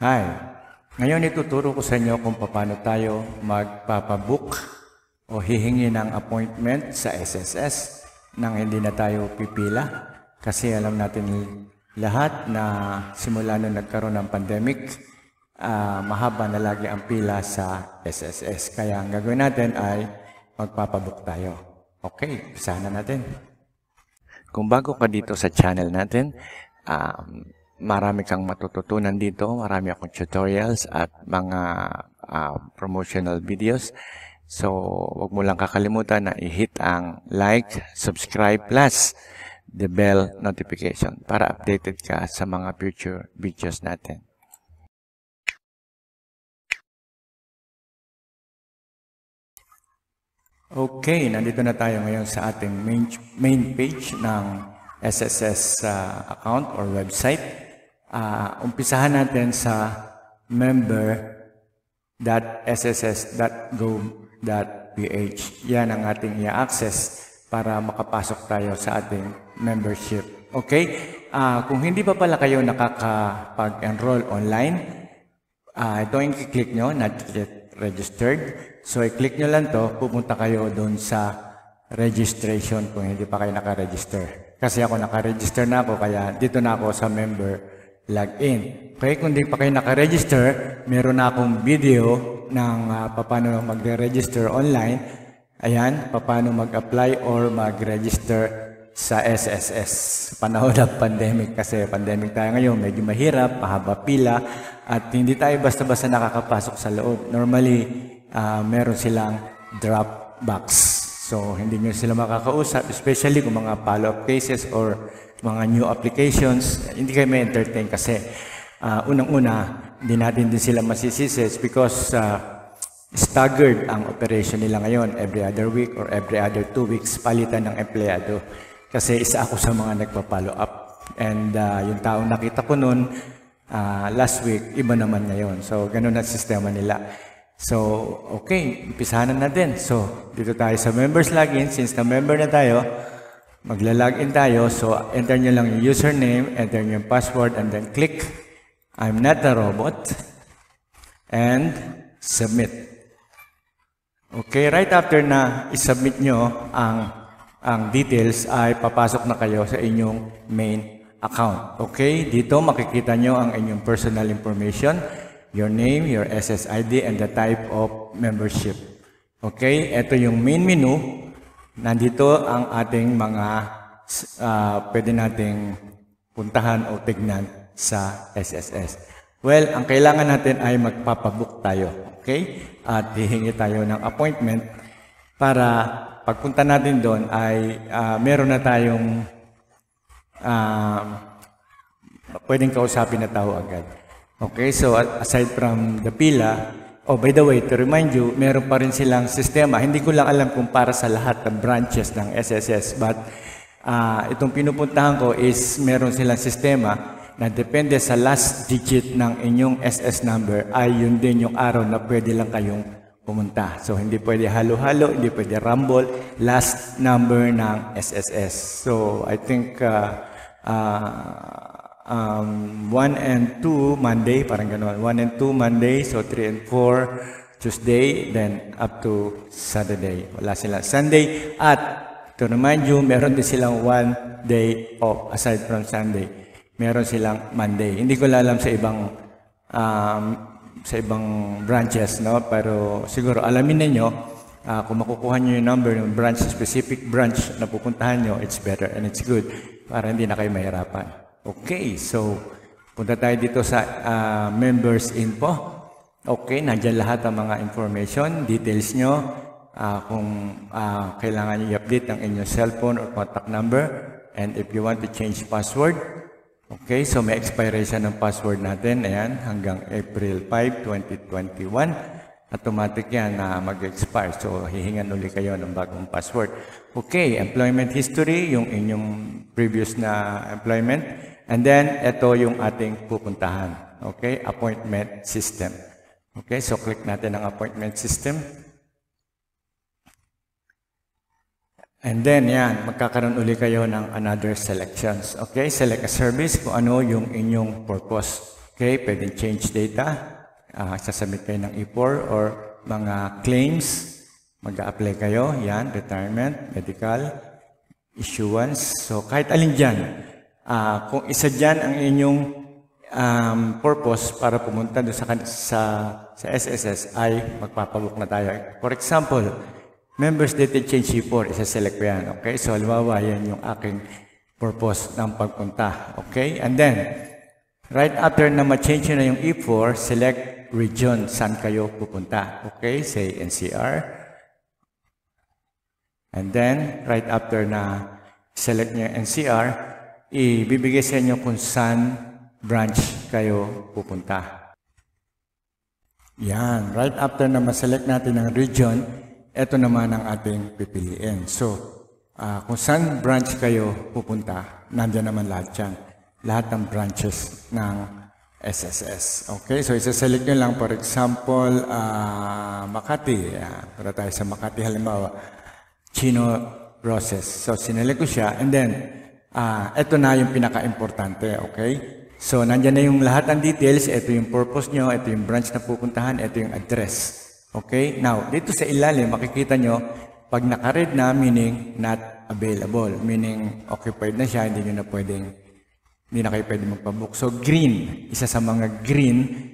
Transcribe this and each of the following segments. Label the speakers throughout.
Speaker 1: Hi! Ngayon ituturo ko sa inyo kung paano tayo magpapabook o hihingi ng appointment sa SSS nang hindi na tayo pipila. Kasi alam natin lahat na simula nung nagkaroon ng pandemic, mahaba na lagi ang pila sa SSS. Kaya ang gagawin natin ay magpapabook tayo. Okay, usahan na natin. Kung bago ka dito sa channel natin, marami kang matututunan dito. Marami akong tutorials at mga promotional videos. So, huwag mo lang kakalimutan na i-hit ang like, subscribe, plus the bell notification para updated ka sa mga future videos natin. Okay, nandito na tayo ngayon sa ating main page ng SSS account or website. Umpisahan natin sa member.sss.gov.ph. Yan ang ating i-access para makapasok tayo sa ating membership. Okay? Kung hindi pa pala kayo nakakapag-enroll online, ito yung i-click nyo, not yet registered. So, i-click nyo lang to, pupunta kayo doon sa registration kung hindi pa kayo naka-register. Kasi ako naka-register na ako, kaya dito na ako sa member login. Okay, kung hindi pa kayo naka-register, meron na akong video ng paano mag-register online. Ayan, paano mag-apply or mag-register sa SSS. Panahon ng pandemic, kasi pandemic tayo ngayon, medyo mahirap, mahaba pila, at hindi tayo basta-basta nakakapasok sa loob. Normally, meron silang drop box. So, hindi nyo sila makakausap, especially kung mga follow-up cases or mga new applications, hindi kayo may entertain kasi unang-una, hindi natin din sila masisisis because staggered ang operation nila ngayon. Every other week or every other 2 weeks, palitan ng empleyado. Kasi isa ako sa mga nagpa-follow up. And yung taong nakita ko noon last week, iba naman ngayon. So, ganun ang sistema nila. So, okay, umpisahan na natin. So, dito tayo sa members login. Since na-member na tayo, magla-login tayo. So, enter nyo lang yung username, enter nyo yung password, and then click I'm not a robot, and submit. Okay, right after na i-submit nyo ang details, ay papasok na kayo sa inyong main account. Okay, dito makikita nyo ang inyong personal information, your name, your SSID, and the type of membership. Okay, ito yung main menu. Nandito ang ating mga pwede nating puntahan o tignan sa SSS. Well, ang kailangan natin ay magpapabook tayo. Okay? At hihingi tayo ng appointment para pagpunta natin doon ay meron na tayong pwedeng kausapin na tao agad. Okay, so aside from the pila, by the way, to remind you, meron pa rin silang sistema. Hindi ko lang alam kung para sa lahat ng branches ng SSS, but itong pinupuntahan ko is meron silang sistema na depende sa last digit ng inyong SS number ay yun din yung araw na pwede lang kayong pumunta. So, hindi pwede halo-halo, hindi pwede rumble, last number ng SSS. So, I think 1 and 2 Monday, parang gano'n. 1 and 2 Monday, so 3 and 4 Tuesday, then up to Saturday. Wala silang Sunday. At to remind you, meron din silang 1 day off aside from Sunday. Meron silang Monday. Hindi ko alam sa ibang branches, no? Pero siguro alamin ninyo, kung makukuha nyo yung number ng branch, specific branch na pupuntahan nyo, it's better and it's good para hindi na kayo mahirapan. Okay, so punta tayo dito sa members info. Okay, nandiyan lahat ang mga information, details nyo, kung kailangan nyo i-update ang inyong cellphone or contact number, and if you want to change password. Okay, so may expiration ng password natin, ayan, hanggang April 5, 2021. Automatic yan na mag-expire, so hihingan uli kayo ng bagong password. Okay, employment history, yung inyong previous na employment. And then, ito yung ating pupuntahan. Okay, appointment system. Okay, so click natin ang appointment system. And then, yan, magkakaroon uli kayo ng another selections. Okay, select a service kung ano yung inyong purpose. Okay, pwedeng change data. Sasubmit kayo ng E4 or mga claims. Mag-a-apply kayo. Yan, retirement, medical, issuance. So, kahit alin dyan. Kung isa dyan ang inyong purpose para pumunta doon sa SSS ay magpapabook na tayo. For example, members data change E4, isa-select ko yan. Okay, so halimbawa yan yung aking purpose ng pagpunta. Okay, and then, right after na ma-change na yung E4, select region, saan kayo pupunta. Okay, say NCR. And then, right after na select nyo yung NCR, ibibigay sa inyo kung saan branch kayo pupunta. Yan, right after na ma-select natin ang region, ito naman ang ating pipiliin. So, kung saan branch kayo pupunta, nandiyan naman lahat yan. Lahat ng branches ng SSS. Okay, so isa-select nyo lang, for example, Makati. Para tayo sa Makati, halimbawa, Chino Process. So, sinelect ko siya, and then, ito na yung pinaka-importante, okay? So, nandyan na yung lahat ng details, ito yung purpose nyo, ito yung branch na pupuntahan, ito yung address. Okay? Now, dito sa ilalim, makikita nyo, pag naka-red na, meaning not available. Meaning, occupied na siya, hindi na kayo pwede magpabook. So, green, isa sa mga green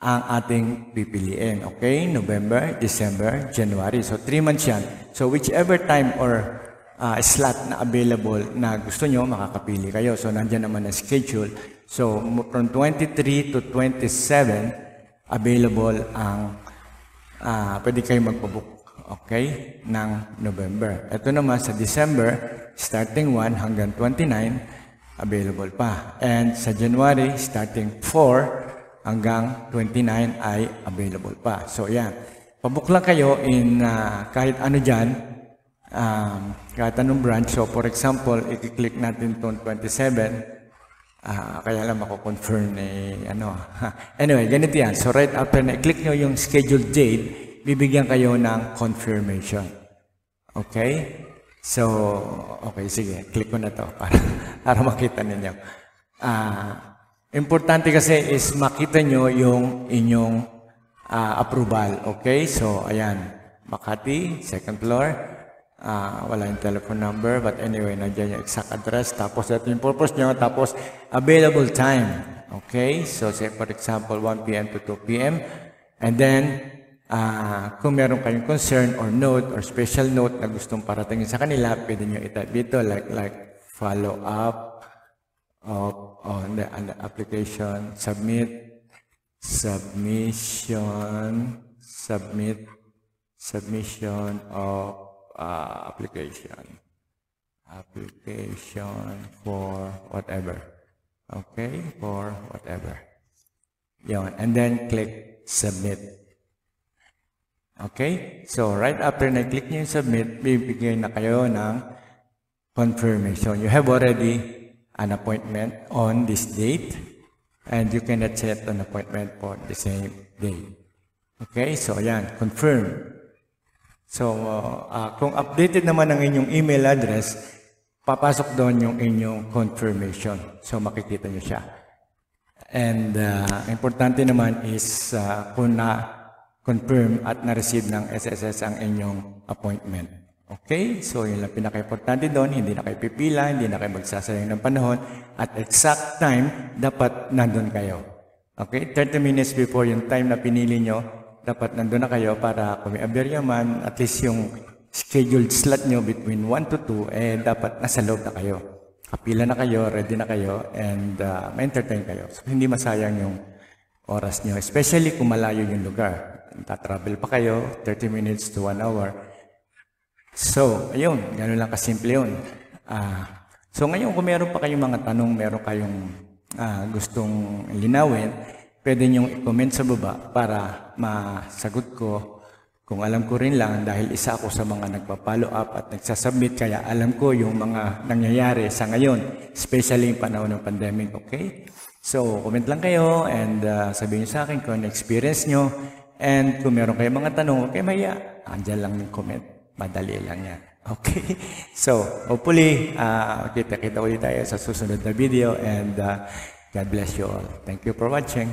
Speaker 1: ang ating pipiliin. Okay? November, December, January. So, 3 months yan. So, whichever time or slot na available na gusto nyo, makakapili kayo. So, nandyan naman ang schedule. So, from 23 to 27, available ang pwede kayo magpabook. Okay? Ng November. Ito naman sa December, starting 1 hanggang 29, available pa. And sa January, starting 4 hanggang 29 ay available pa. So, yan. Pabook lang kayo in kahit ano dyan, kahit anong branch. So, for example, i-click natin itong 27, kaya lang mako-confirm Anyway, ganito yan. So, right after na i-click nyo yung scheduled date, bibigyan kayo ng confirmation. Okay? So, okay, sige. Click ko na to para makita ninyo. Importante kasi is makita nyo yung inyong approval. Okay? So, ayan. Makati, second floor. Wala yung telephone number, but anyway, nandiyan yung exact address, tapos ito yung purpose nyo, tapos available time. Okay? So, say for example, 1 p.m. to 2 p.m. And then, kung meron kayong concern or note or special note na gustong paratingin sa kanila, pwede nyo itype dito, like follow up on the application, submission of application for whatever. Okay, for whatever. Yun, and then click submit. Okay, so right after na-click nyo yung submit, bibigyan na kayo ng confirmation. You have already an appointment on this date, and you cannot set an appointment for the same day. Okay, so yan, confirm. So, kung updated naman ang inyong email address, papasok doon yung inyong confirmation. So, makikita nyo siya. And, importante naman is kung na-confirm at na-receive ng SSS ang inyong appointment. Okay? So, yun lang pinaka-importante doon. Hindi na kayo pipila, hindi na kayo magsasayang ng panahon. At exact time, dapat nandun kayo. Okay? 30 minutes before yung time na pinili nyo, dapat nandun na kayo para kung may aberya man, at least yung scheduled slot nyo between 1 to 2, dapat nasa loob na kayo. Kapila na kayo, ready na kayo, and ma-entertain kayo. So, hindi masayang yung oras nyo, especially kung malayo yung lugar. Tatravel pa kayo, 30 minutes to 1 hour. So, ayun, gano'n lang kasimple yun. So, ngayon, kung meron pa kayong mga tanong, meron kayong gustong linawin, pwede niyong i-comment sa baba para masagot ko. Kung alam ko rin lang, dahil isa ako sa mga nagpa-follow up at nagsasubmit, kaya alam ko yung mga nangyayari sa ngayon, especially yung panahon ng pandemic, okay? So, comment lang kayo and sabihin niyo sa akin kung na-experience nyo. And kung meron kayong mga tanong, okay, maya, andyan lang yung comment. Madali lang yan. Okay? So, hopefully, kita-kita ulit tayo sa susunod na video and God bless you all. Thank you for watching.